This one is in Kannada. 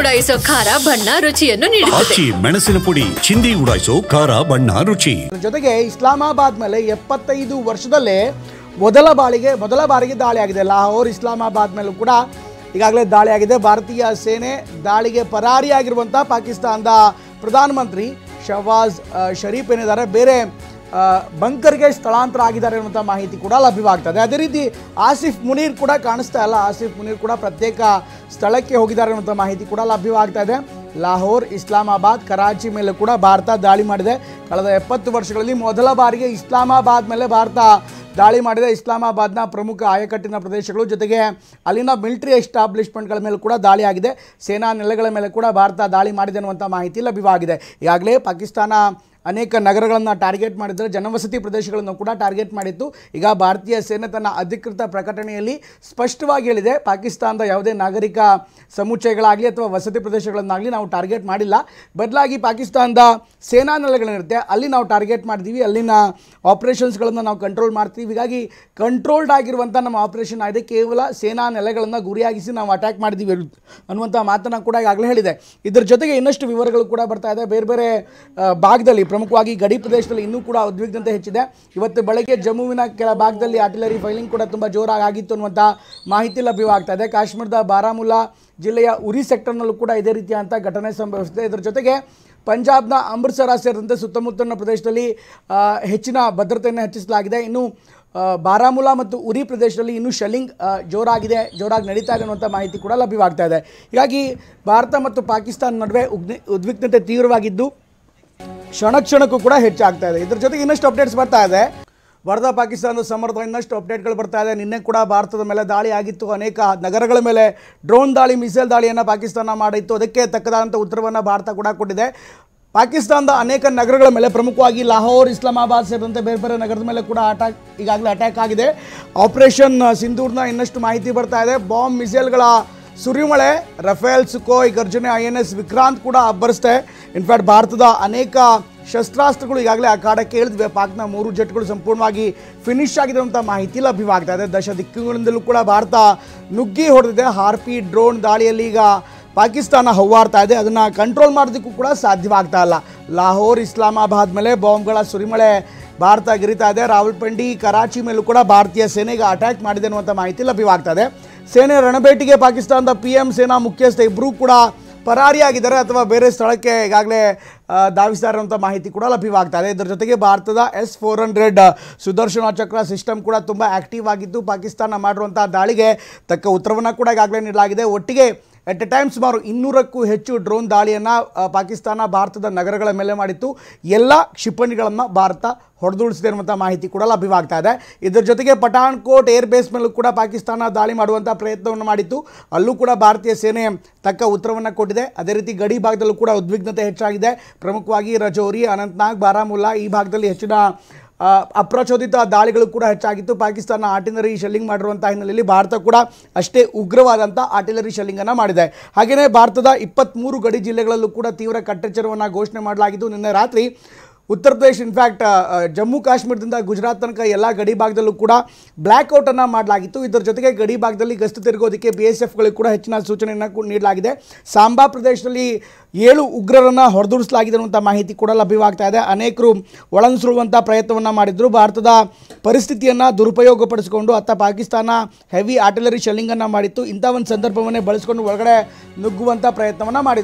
ಉಡಾಯಿಸೋ ಖಾರ ಬಣ್ಣ ರುಚಿಯನ್ನು ನೀಡುತ್ತದೆ. ಮೆಣಸಿನ ಪುಡಿ ಚಿಂದಿ ಉಡಾಯಿಸೋ ಖಾರ ಬಣ್ಣ ರುಚಿ. ಜೊತೆಗೆ ಇಸ್ಲಾಮಾಬಾದ್ ಮೇಲೆ 75 ವರ್ಷದಲ್ಲೇ ಮೊದಲ ಬಾರಿಗೆ ದಾಳಿ ಆಗಿದೆ. ಲಾಹೋರ್ ಇಸ್ಲಾಮಾಬಾದ್ ಮೇಲೂ ಕೂಡ ಈಗಾಗಲೇ ದಾಳಿ ಆಗಿದೆ. ಭಾರತೀಯ ಸೇನೆ ದಾಳಿಗೆ ಪರಾರಿಯಾಗಿರುವಂಥ ಪಾಕಿಸ್ತಾನದ ಪ್ರಧಾನಮಂತ್ರಿ ಶಹಬಾಜ್ ಶರೀಫ್ ಏನಿದ್ದಾರೆ ಬೇರೆ ಬಂಕರ್ಗೆ ಸ್ಥಳಾಂತರ ಆಗಿದ್ದಾರೆ ಅನ್ನುವಂಥ ಮಾಹಿತಿ ಕೂಡ ಲಭ್ಯವಾಗ್ತದೆ. ಅದೇ ರೀತಿ ಆಸಿಫ್ ಮುನೀರ್ ಕೂಡ ಕಾಣಿಸ್ತಾ ಇಲ್ಲ. ಆಸಿಫ್ ಮುನೀರ್ ಕೂಡ ಪ್ರತ್ಯೇಕ ಸ್ಥಳಕ್ಕೆ ಹೋಗಿದ್ದಾರೆ ಅನ್ನುವಂಥ ಮಾಹಿತಿ ಕೂಡ ಲಭ್ಯವಾಗ್ತಾ ಇದೆ. ಲಾಹೋರ್, ಇಸ್ಲಾಮಾಬಾದ್, ಕರಾಚಿ ಮೇಲೆ ಕೂಡ ಭಾರತ ದಾಳಿ ಮಾಡಿದೆ. ಕಳೆದ 70 ವರ್ಷಗಳಲ್ಲಿ ಮೊದಲ ಬಾರಿಗೆ ಇಸ್ಲಾಮಾಬಾದ್ ಮೇಲೆ ಭಾರತ ದಾಳಿ ಮಾಡಿದೆ. ಇಸ್ಲಾಮಾಬಾದ್ನ ಪ್ರಮುಖ ಆಯಕಟ್ಟಿನ ಪ್ರದೇಶಗಳು ಜೊತೆಗೆ ಅಲ್ಲಿನ ಮಿಲಿಟರಿ ಎಸ್ಟಾಬ್ಲಿಷ್ಮೆಂಟ್ಗಳ ಮೇಲೆ ಕೂಡ ದಾಳಿ ಆಗಿದೆ. ಸೇನಾ ನೆಲೆಗಳ ಮೇಲೆ ಕೂಡ ಭಾರತ ದಾಳಿ ಮಾಡಿದೆ ಅನ್ನುವಂಥ ಮಾಹಿತಿ ಲಭ್ಯವಾಗಿದೆ. ಈಗಾಗಲೇ ಪಾಕಿಸ್ತಾನ ಅನೇಕ ನಗರಗಳನ್ನು ಟಾರ್ಗೆಟ್ ಮಾಡಿದರೆ, ಜನವಸತಿ ಪ್ರದೇಶಗಳನ್ನು ಕೂಡ ಟಾರ್ಗೆಟ್ ಮಾಡಿತ್ತು. ಈಗ ಭಾರತೀಯ ಸೇನೆ ತನ್ನ ಅಧಿಕೃತ ಪ್ರಕಟಣೆಯಲ್ಲಿ ಸ್ಪಷ್ಟವಾಗಿ ಹೇಳಿದೆ, ಪಾಕಿಸ್ತಾನದ ಯಾವುದೇ ನಾಗರಿಕ ಸಮುಚ್ಚಯಗಳಾಗಲಿ ಅಥವಾ ವಸತಿ ಪ್ರದೇಶಗಳನ್ನಾಗಲಿ ನಾವು ಟಾರ್ಗೆಟ್ ಮಾಡಿಲ್ಲ. ಬದಲಾಗಿ ಪಾಕಿಸ್ತಾನದ ಸೇನಾ ನೆಲೆಗಳಿರುತ್ತೆ ಅಲ್ಲಿ ನಾವು ಟಾರ್ಗೆಟ್ ಮಾಡಿದ್ದೀವಿ, ಅಲ್ಲಿನ ಆಪರೇಷನ್ಸ್ಗಳನ್ನು ನಾವು ಕಂಟ್ರೋಲ್ ಮಾಡ್ತೀವಿ. ಹೀಗಾಗಿ ಕಂಟ್ರೋಲ್ಡ್ ಆಗಿರುವಂಥ ನಮ್ಮ ಆಪರೇಷನ್ ಆಗಿದೆ, ಕೇವಲ ಸೇನಾ ನೆಲೆಗಳನ್ನು ಗುರಿಯಾಗಿಸಿ ನಾವು ಅಟ್ಯಾಕ್ ಮಾಡಿದ್ದೀವಿ ಅನ್ನುವಂಥ ಮಾತನ್ನು ಕೂಡ ಈಗಾಗಲೇ ಹೇಳಿದೆ. ಇದರ ಜೊತೆಗೆ ಇನ್ನಷ್ಟು ವಿವರಗಳು ಕೂಡ ಬರ್ತಾ ಇದೆ. ಬೇರೆ ಬೇರೆ ಭಾಗದಲ್ಲಿ, ಪ್ರಮುಖವಾಗಿ ಗಡಿ ಪ್ರದೇಶದಲ್ಲಿ ಇನ್ನೂ ಕೂಡ ಉದ್ವಿಗ್ನತೆ ಹೆಚ್ಚಿದೆ. ಇವತ್ತು ಬೆಳಗ್ಗೆ ಜಮ್ಮುವಿನ ಕೆಲ ಭಾಗದಲ್ಲಿ ಆರ್ಟಿಲರಿ ಫೈರಿಂಗ್ ಕೂಡ ತುಂಬ ಜೋರಾಗಿ ಆಗಿತ್ತು ಅನ್ನುವಂಥ ಮಾಹಿತಿ ಲಭ್ಯವಾಗ್ತಾ ಇದೆ. ಕಾಶ್ಮೀರದ ಬಾರಾಮುಲ್ಲಾ ಜಿಲ್ಲೆಯ ಉರಿ ಸೆಕ್ಟರ್ನಲ್ಲೂ ಕೂಡ ಇದೇ ರೀತಿಯಾದಂಥ ಘಟನೆ ಸಂಭವಿಸಿದೆ. ಇದರ ಜೊತೆಗೆ ಪಂಜಾಬ್ನ ಅಮೃತಸರ ಸೇರಿದಂತೆ ಸುತ್ತಮುತ್ತಲಿನ ಪ್ರದೇಶದಲ್ಲಿ ಹೆಚ್ಚಿನ ಭದ್ರತೆಯನ್ನು ಹೆಚ್ಚಿಸಲಾಗಿದೆ. ಇನ್ನು ಬಾರಾಮುಲ್ಲಾ ಮತ್ತು ಉರಿ ಪ್ರದೇಶದಲ್ಲಿ ಇನ್ನೂ ಶೆಲ್ಲಿಂಗ್ ಜೋರಾಗಿ ನಡೀತಾ ಇದೆ ಅನ್ನುವಂಥ ಮಾಹಿತಿ ಕೂಡ ಲಭ್ಯವಾಗ್ತಾ ಇದೆ. ಹೀಗಾಗಿ ಭಾರತ ಮತ್ತು ಪಾಕಿಸ್ತಾನ ನಡುವೆ ಉದ್ವಿಗ್ನತೆ ತೀವ್ರವಾಗಿದ್ದು ಕ್ಷಣಕ್ಕೂ ಕೂಡ ಹೆಚ್ಚಾಗ್ತಾ ಇದೆ. ಇದರ ಜೊತೆಗೆ ಇನ್ನಷ್ಟು ಅಪ್ಡೇಟ್ಸ್ ಬರ್ತಾ ಇದೆ. ಭಾರತ ಪಾಕಿಸ್ತಾನದ ಸಮರದ ಇನ್ನಷ್ಟು ಅಪ್ಡೇಟ್ಗಳು ಬರ್ತಾ ಇದೆ. ನಿನ್ನೆ ಕೂಡ ಭಾರತದ ಮೇಲೆ ದಾಳಿ ಆಗಿತ್ತು. ಅನೇಕ ನಗರಗಳ ಮೇಲೆ ಡ್ರೋನ್ ದಾಳಿ, ಮಿಸೈಲ್ ದಾಳಿಯನ್ನು ಪಾಕಿಸ್ತಾನ ಮಾಡಿತ್ತು. ಅದಕ್ಕೆ ತಕ್ಕದಾದಂಥ ಉತ್ತರವನ್ನು ಭಾರತ ಕೂಡ ಕೊಟ್ಟಿದೆ. ಪಾಕಿಸ್ತಾನದ ಅನೇಕ ನಗರಗಳ ಮೇಲೆ, ಪ್ರಮುಖವಾಗಿ ಲಾಹೋರ್, ಇಸ್ಲಾಮಾಬಾದ್ ಸೇರಿದಂತೆ ಬೇರೆ ಬೇರೆ ನಗರದ ಮೇಲೆ ಕೂಡ ಈಗಾಗಲೇ ಅಟ್ಯಾಕ್ ಆಗಿದೆ. ಆಪರೇಷನ್ ಸಿಂಧೂರ್ನ ಇನ್ನಷ್ಟು ಮಾಹಿತಿ ಬರ್ತಾ ಇದೆ. ಬಾಂಬ್, ಮಿಸೈಲ್ಗಳ ಸುರಿಮಳೆ, ರಫೇಲ್, ಸುಖೋಯ್, ಗರ್ಜನೆ, INS ವಿಕ್ರಾಂತ್ ಕೂಡ ಅಬ್ಬರಿಸ್ತೆ. ಇನ್ಫ್ಯಾಕ್ಟ್ ಭಾರತದ ಅನೇಕ ಶಸ್ತ್ರಾಸ್ತ್ರಗಳು ಈಗಾಗಲೇ ಅಖಾಡಕ್ಕೆ ಇಳಿದಿವೆ. ಪಾಕ್ನ 3 ಜೆಟ್ಗಳು ಸಂಪೂರ್ಣವಾಗಿ ಫಿನಿಶ್ ಆಗಿದೆ ಅಂತ ಮಾಹಿತಿ ಲಭ್ಯವಾಗ್ತಾ ಇದೆ. ದಶ ದಿಕ್ಕುಗಳಿಂದಲೂ ಕೂಡ ಭಾರತ ನುಗ್ಗಿ ಹೊಡೆದಿದೆ. ಹಾರ್ಪಿ ಡ್ರೋನ್ ದಾಳಿಯಲ್ಲಿ ಈಗ ಪಾಕಿಸ್ತಾನ ಹೌವಾರ್ತಾ ಇದೆ. ಅದನ್ನು ಕಂಟ್ರೋಲ್ ಮಾಡೋದಕ್ಕೂ ಕೂಡ ಸಾಧ್ಯವಾಗ್ತಾ ಇಲ್ಲ. ಲಾಹೋರ್, ಇಸ್ಲಾಮಾಬಾದ್ ಮೇಲೆ ಬಾಂಬ್ಗಳ ಸುರಿಮಳೆ ಭಾರತ ಗಿರಿತಾ ಇದೆ. ರಾವಲ್ಪಿಂಡಿ, ಕರಾಚಿ ಮೇಲೂ ಕೂಡ ಭಾರತೀಯ ಸೇನೆಗೆ ಅಟ್ಯಾಕ್ ಮಾಡಿದೆ ಅನ್ನುವಂಥ ಮಾಹಿತಿ ಲಭ್ಯವಾಗ್ತಾ ಇದೆ. ಸೇನೆ ರಣಬೇಟಿಗೆ ಪಾಕಿಸ್ತಾನದ PM ಸೇನಾ ಮುಖ್ಯಸ್ಥ ಇಬ್ಬರೂ ಕೂಡ ಪರಾರಿಯಾಗಿದ್ದಾರೆ ಅಥವಾ ಬೇರೆ ಸ್ಥಳಕ್ಕೆ ಈಗಾಗಲೇ ಧಾವಿಸಿದ್ದಾರೆ ಅನ್ನುವಂಥ ಮಾಹಿತಿ ಕೂಡ ಲಭ್ಯವಾಗ್ತಾ ಇದೆ. ಇದರ ಜೊತೆಗೆ ಭಾರತದ S-400 ಸುದರ್ಶನ ಚಕ್ರ ಸಿಸ್ಟಮ್ ಕೂಡ ತುಂಬ ಆ್ಯಕ್ಟಿವ್ ಆಗಿದ್ದು, ಪಾಕಿಸ್ತಾನ ಮಾಡಿರುವಂಥ ದಾಳಿಗೆ ತಕ್ಕ ಉತ್ತರವನ್ನು ಕೂಡ ಈಗಾಗಲೇ ನೀಡಲಾಗಿದೆ. ಒಟ್ಟಿಗೆ ಎಟ್ ಎ ಟೈಮ್ ಸುಮಾರು 200ಕ್ಕೂ ಹೆಚ್ಚು ಡ್ರೋನ್ ದಾಳಿಯನ್ನು ಪಾಕಿಸ್ತಾನ ಭಾರತದ ನಗರಗಳ ಮೇಲೆ ಮಾಡಿತ್ತು. ಎಲ್ಲ ಕ್ಷಿಪಣಿಗಳನ್ನು ಭಾರತ ಹೊಡೆದುಳಿಸಿದೆ ಅನ್ನುವಂಥ ಮಾಹಿತಿ ಕೂಡ ಲಭ್ಯವಾಗ್ತಾ ಇದೆ. ಇದರ ಜೊತೆಗೆ ಪಠಾಣ್ಕೋಟ್ ಏರ್ ಬೇಸ್ ಮೇಲೂ ಕೂಡ ಪಾಕಿಸ್ತಾನ ದಾಳಿ ಮಾಡುವಂಥ ಪ್ರಯತ್ನವನ್ನು ಮಾಡಿತ್ತು. ಅಲ್ಲೂ ಕೂಡ ಭಾರತೀಯ ಸೇನೆ ತಕ್ಕ ಉತ್ತರವನ್ನು ಕೊಟ್ಟಿದೆ. ಅದೇ ರೀತಿ ಗಡಿ ಭಾಗದಲ್ಲೂ ಕೂಡ ಉದ್ವಿಗ್ನತೆ ಹೆಚ್ಚಾಗಿದೆ. ಪ್ರಮುಖವಾಗಿ ರಜೌರಿ, ಅನಂತನಾಗ್, ಬಾರಾಮುಲ್ಲಾ ಈ ಭಾಗದಲ್ಲಿ ಹೆಚ್ಚಿನ ಅಪ್ರಚೋದಿತ ದಾಳಿಗಳು ಕೂಡ ಹೆಚ್ಚಾಗಿತ್ತು. ಪಾಕಿಸ್ತಾನ ಆರ್ಟಿಲರಿ ಶೆಲ್ಲಿಂಗ್ ಮಾಡಿರುವಂಥ ಹಿನ್ನೆಲೆಯಲ್ಲಿ ಭಾರತ ಕೂಡ ಅಷ್ಟೇ ಉಗ್ರವಾದಂಥ ಆರ್ಟಿಲರಿ ಶೆಲ್ಲಿಂಗನ್ನು ಮಾಡಿದೆ. ಹಾಗೆಯೇ ಭಾರತದ 23 ಗಡಿ ಜಿಲ್ಲೆಗಳಲ್ಲೂ ಕೂಡ ತೀವ್ರ ಕಟ್ಟೆಚ್ಚರವನ್ನು ಘೋಷಣೆ ಮಾಡಲಾಗಿದ್ದು, ನಿನ್ನೆ ರಾತ್ರಿ ಉತ್ತರ ಪ್ರದೇಶ, ಇನ್ಫ್ಯಾಕ್ಟ್ ಜಮ್ಮು ಕಾಶ್ಮೀರದಿಂದ ಗುಜರಾತ್ ತನಕ ಎಲ್ಲ ಗಡಿ ಭಾಗದಲ್ಲೂ ಕೂಡ ಬ್ಲ್ಯಾಕ್ಔಟನ್ನು ಮಾಡಲಾಗಿತ್ತು. ಇದರ ಜೊತೆಗೆ ಗಡಿ ಭಾಗದಲ್ಲಿ ಗಸ್ತು ತಿರುಗೋದಕ್ಕೆ BSFಗಳಿಗೆ ಕೂಡ ಹೆಚ್ಚಿನ ಸೂಚನೆಯನ್ನು ನೀಡಲಾಗಿದೆ. ಸಾಂಬಾ ಪ್ರದೇಶದಲ್ಲಿ 7 ಉಗ್ರರನ್ನು ಹೊರದುಡಿಸಲಾಗಿದೆ ಅನ್ನುವಂಥ ಮಾಹಿತಿ ಕೂಡ ಲಭ್ಯವಾಗ್ತಾ ಇದೆ. ಅನೇಕರು ಒಳನುಸುಳುವಂಥ ಪ್ರಯತ್ನವನ್ನು ಮಾಡಿದ್ರು. ಭಾರತದ ಪರಿಸ್ಥಿತಿಯನ್ನು ದುರುಪಯೋಗಪಡಿಸಿಕೊಂಡು ಅತ್ತ ಪಾಕಿಸ್ತಾನ ಹೆವಿ ಆರ್ಟಿಲರಿ ಶೆಲ್ಲಿಂಗನ್ನು ಮಾಡಿತ್ತು. ಇಂಥ ಒಂದು ಸಂದರ್ಭವನ್ನೇ ಬಳಸಿಕೊಂಡು ಒಳಗಡೆ ನುಗ್ಗುವಂಥ ಪ್ರಯತ್ನವನ್ನು ಮಾಡಿದ್ರು.